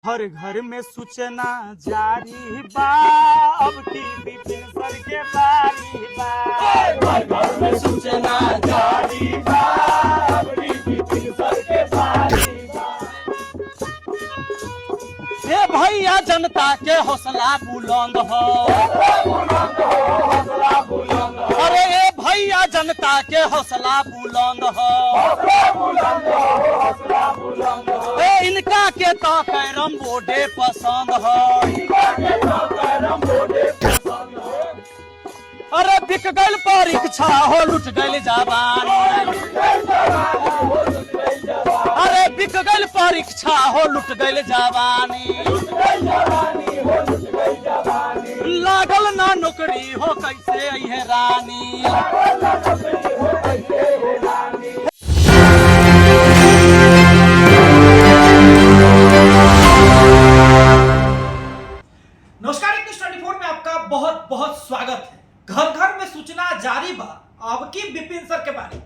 हर घर में सूचना जारी बा, अब की विपिन सर के बारी बा। हर घर में सूचना जारी बा, अब की विपिन सर के बारी बा। ए भैया जनता के हौसला बुलंद हो, हौसला बुलंद हो। अरे ए भैया जनता के हौसला बुलंद हो, हौसला बुलंद हो, हौसला बुलंद हो। ए इनका के तो कैरम बोर्डे पसंद हो, इनका के तो कैरम बोर्डे पसंद हो। अरे बिक गइल परीक्षा हो, लुट गइल जवानी। अरे बिक गइल परीक्षा हो, लुट गइल जवानी। लागल ना नौकरी हो, कैसे अइहे रानी। नमस्कार, न्यूज़ 24 में आपका बहुत बहुत स्वागत है। घर घर में सूचना जारी बा, अब की विपिन सर के बारे में,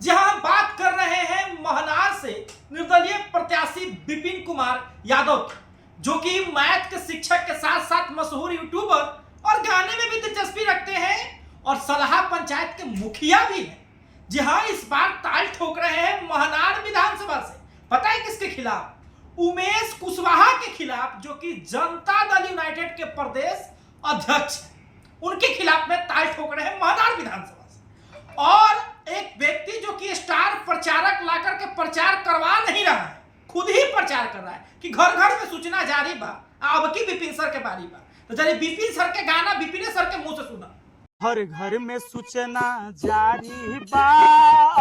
जहां हम बात कर रहे हैं महनार से निर्दलीय प्रत्याशी विपिन कुमार यादव की, जो कि मैथ के शिक्षक के साथ साथ मशहूर यूट्यूबर और गाने में भी दिलचस्पी रखते हैं और सलाहा पंचायत के मुखिया भी हैं। जी हाँ, इस बार ताल ठोक रहे हैं महनार विधानसभा से। पता है किसके खिलाफ? उमेश कुशवाहा के खिलाफ, जो कि जनता दल यूनाइटेड के प्रदेश अध्यक्ष हैं। उनके खिलाफ में ताल ठोक रहे हैं महनार विधानसभा से। और एक व्यक्ति जो कि स्टार प्रचारक लाकर के प्रचार करवा नहीं रहा है, खुद ही प्रचार कर रहा है कि घर घर में सूचना जारी बा, अब की विपिन सर के बारी बा। तो चलिए विपिन सर के गाना विपिन सर के मुंह से सुना। हर घर में सूचना जारी बा,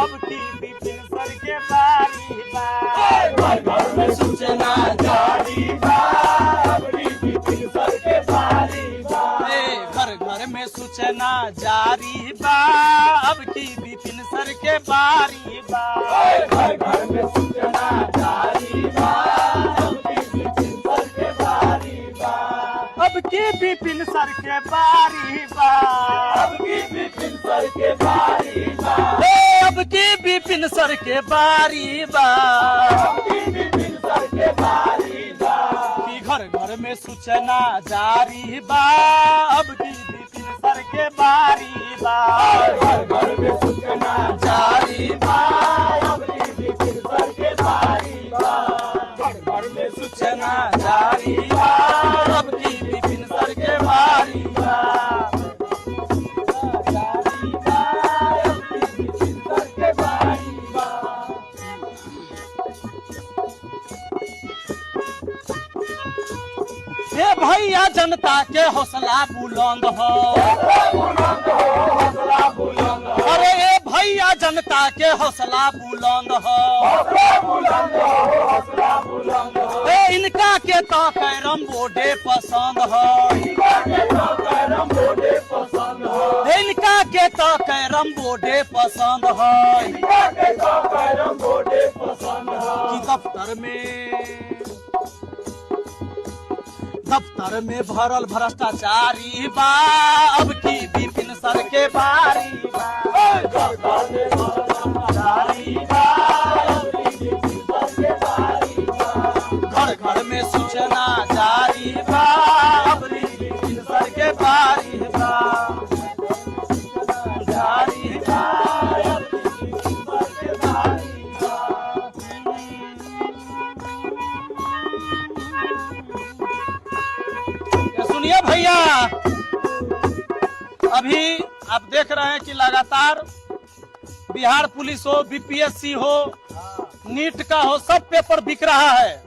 अब की विपिन सर के बारी बा। हर घर में सूचना जारी बा, अब की विपिन सर के बारी बा। घर घर में सूचना जारी बा, अब की विपिन सर के बारी बा। घर घर में सूचना जारी बा, अब की विपिन सर के बारी बा। अब की विपिन सर के बारी बा, अब की विपिन सर के बारी बा। अब की विपिन सर के बारी बा। अब की विपिन सर के बारी बा। कि घर घर में सूचना जारी बा, अब की विपिन सर के बारी बा। घर घर में सूचना जारी बा, अब की विपिन सर के बारी बा। घर घर में सूचना जारी बा, अब की विपिन सर के बारी बा। जारी बा, अब की विपिन सर के बारी बा। ए भैया जनता के हौसला बुलंद हो, हौसला बुलंद हो। अरे ए भैया जनता के हौसला बुलंद हो, हौसला बुलंद हो, हौसला बुलंद हो। ए इनका के तो कैरम बोर्डे पसंद हो, इनका के तो कैरम बोर्डे पसंद हो। इनका के तो कैरम बोर्डे पसंद हो। इनका के तो कैरम बोर्डे पसंद हो। कि दफ्तर में भरल भ्रष्टाचारी बा, अब की विपिन सर के बारी बा। घर घर में जारी बा, अब की विपिन सर के बारी बा। घर घर में सूचना जारी बा, अब की विपिन सर के बारी बा। जारी बा, अब की विपिन सर के बारी बा। सुनिए भैया, अभी आप देख रहे हैं कि लगातार बिहार पुलिस हो, बीपीएससी हो, नीट का हो, सब पेपर बिक रहा है।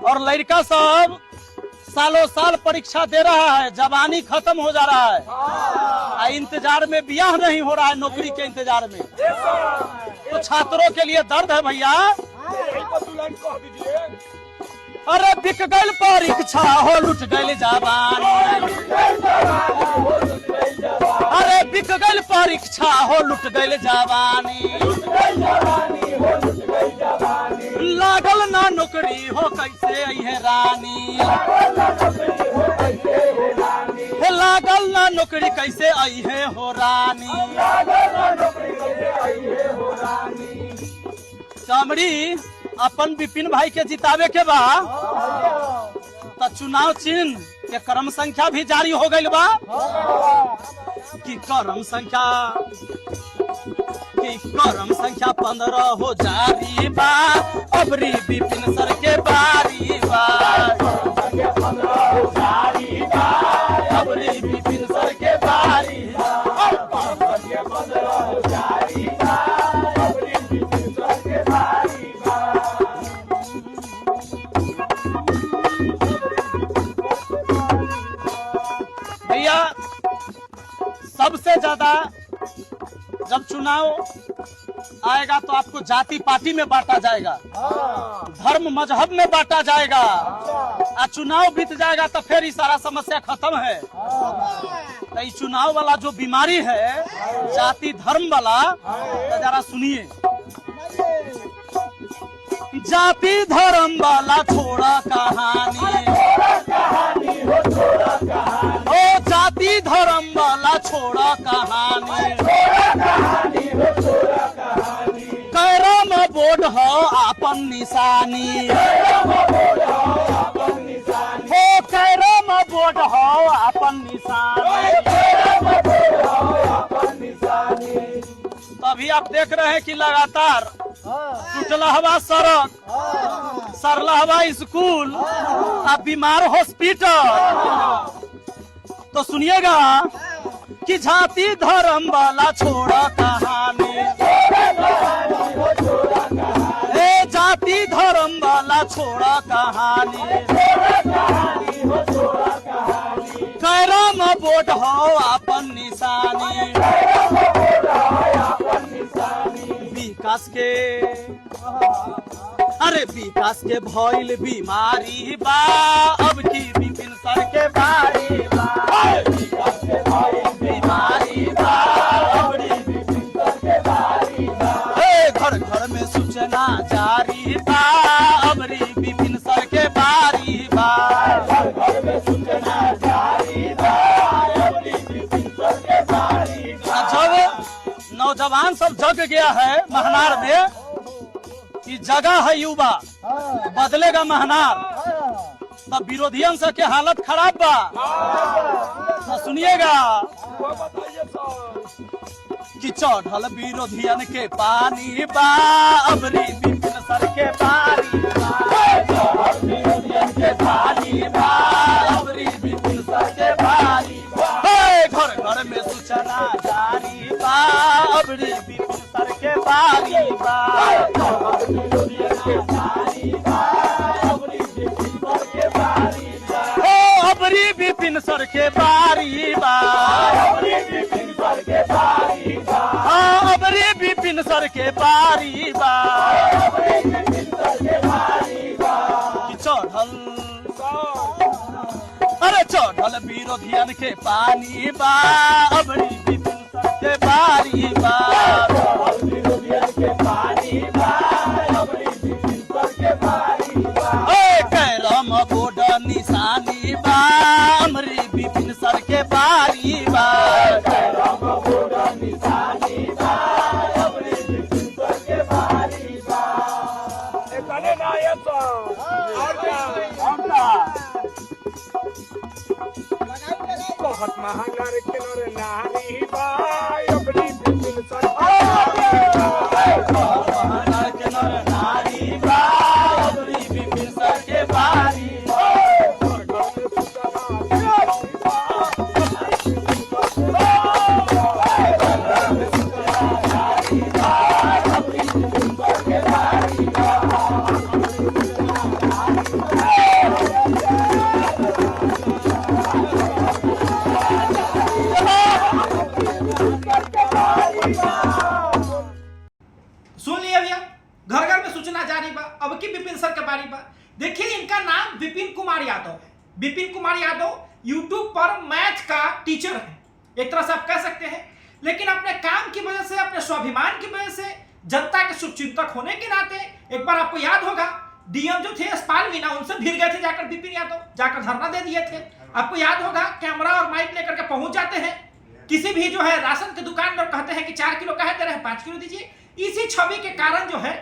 और लड़का सब सालों साल परीक्षा दे रहा है, जवानी खत्म हो जा रहा है। इंतजार में ब्याह नहीं हो रहा है, नौकरी के इंतजार में। तो छात्रों के लिए दर्द है भैया। अरे बिक गइल परीक्षा हो, लुट गइल जवानी। अरे बिक गइल परीक्षा हो, लुट गइल जवानी। लागल ना नौकरी हो, कैसे अइहे रानी। लागल ना नौकरी कैसे अइहे हो रानी। चमड़ी अपन विपिन भाई के जितावे के बा तो चुनाव चिन्ह के क्रम संख्या भी जारी हो गई बा कि क्रम संख्या 15 हो जारी बा अबरी विपिन सर के बारी बा अबरी विपिन सर के बारी भैया। सबसे ज्यादा जब चुनाव आएगा तो आपको जाति पार्टी में बांटा जाएगा, धर्म मजहब में बांटा जाएगा, और चुनाव बीत जाएगा तो फिर ये सारा समस्या खत्म है। तो ये चुनाव वाला जो बीमारी है जाति धर्म वाला, तो जरा सुनिए। जाति धर्म वाला छोड़ा कहानी, ओ जाति धर्म वाला छोड़ा कहानी, कैरम बोर्ड हो आपन निशानी, हो कैरम बोर्ड हो आपन निशानी। तभी आप देख रहे हैं कि लगातार टूटलहवा सड़क, सरलहवा स्कूल, अब बीमार हॉस्पिटल। तो सुनिएगा कि जाति धर्म वाला छोड़ा कहानी, ए जाति धर्म वाला छोड़ा कहानी, कैरम बोर्ड हो अपन निशानी। विकास के अरे विकास के भइल बीमारी बा अब की विपिन सर के बारी बा, विकास के भइल बीमारी बा अब की विपिन सर के बारी बा, घर घर में सूचना जारी बा अबरी विपिन सर के बारी बा, घर घर में सूचना जारी बा अबरी विपिन सर के बारी बा। जब नौजवान सब जग गया है महनार में कि जगह है युवा बदलेगा महनार, तब विरोधियन से के हालत खराब बा। तो सुनिएगा कि चढ़ल विरोधियन के पानी बा अबरी विपिन सर के बारी बा, चढ़ल विरोधियन के पानी बा अबरी विपिन सर के बारी बा, घर घर में सूचना जारी बा अबरी विपिन सर के बारी बा, अबरी विपिन सर के बारी बा, अबरी विपिन सर के बारी बा, अबरी विपिन सर के बारी बा, अबरी विपिन सर के बारी बा। चढ़ल अरे चढ़ल विरोधियन के पानी बा अबरी विपिन सर के बारी बा, चढ़ल विरोधियन के पानी बा अबरी विपिन सर के बारी बा, कैरम बोर्ड निशानी बा अमरी विपिन सर के बारी बा, कैरम बोर्ड निशानी बा अमरी विपिन सर के बारी बा। एकने ना ये तो बहुत महंगा रे किनारे नारी बा अबरी विपिन सर के बारी बा। सुन लिया भैया, घर घर में सूचना जारी बा अब की विपिन सर के बारी बा। देखिए इनका नाम विपिन कुमार यादव है। विपिन कुमार यादव यूट्यूब पर मैथ का टीचर है, एक तरह से आप कह सकते हैं, लेकिन अपने काम की वजह से, अपने स्वाभिमान की वजह से, जनता के शुभचिंतक होने के नाते एक बार आपको याद होगा डीएम जो थे यशपाल मीणा, उनसे भिड़ गए थे जाकर विपिन यादव, जाकर धरना दे दिए थे। आपको याद होगा कैमरा और माइक लेकर के पहुंच जाते हैं किसी भी जो है राशन की दुकान पर, कहते हैं कि 4 किलो कहे दे रहे हैं, 5 किलो दीजिए। इसी छवि के कारण जो है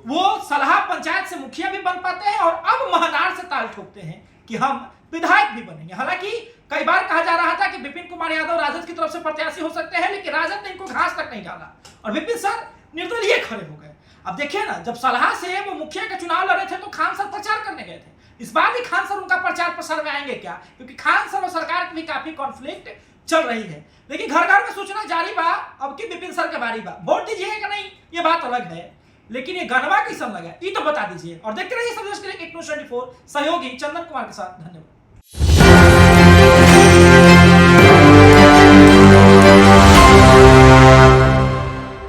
वो सलाह पंचायत से मुखिया भी बन पाते हैं और अब महनार से ताल ठोकते हैं कि हम विधायक भी बनेंगे। हालांकि कई बार कहा जा रहा था कि विपिन कुमार यादव राजद की तरफ से प्रत्याशी हो सकते हैं, लेकिन राजद ने इनको घास तक नहीं डाला और विपिन सर निर्दलीय खड़े हो गए। अब देखिए ना, जब सलाह से वो मुखिया का चुनाव लड़े थे तो खान सर प्रचार करने गए थे। इस बार भी खान सर उनका प्रचार प्रसार में आएंगे क्या? क्योंकि खान सर और सरकार की भी काफी कॉन्फ्लिक्ट चल रही है। लेकिन घर घर में सूचना जारी बा, अब की विपिन सर के बारी बा। वोट दीजिएगा कि नहीं ये बात अलग है, लेकिन ये गनवा कैसा लगा ये तो बता दीजिए। और देखते रहिए संदेश के लिए 1 न्यूज़ 24 सहयोगी चंदन कुमार के साथ। धन्यवाद।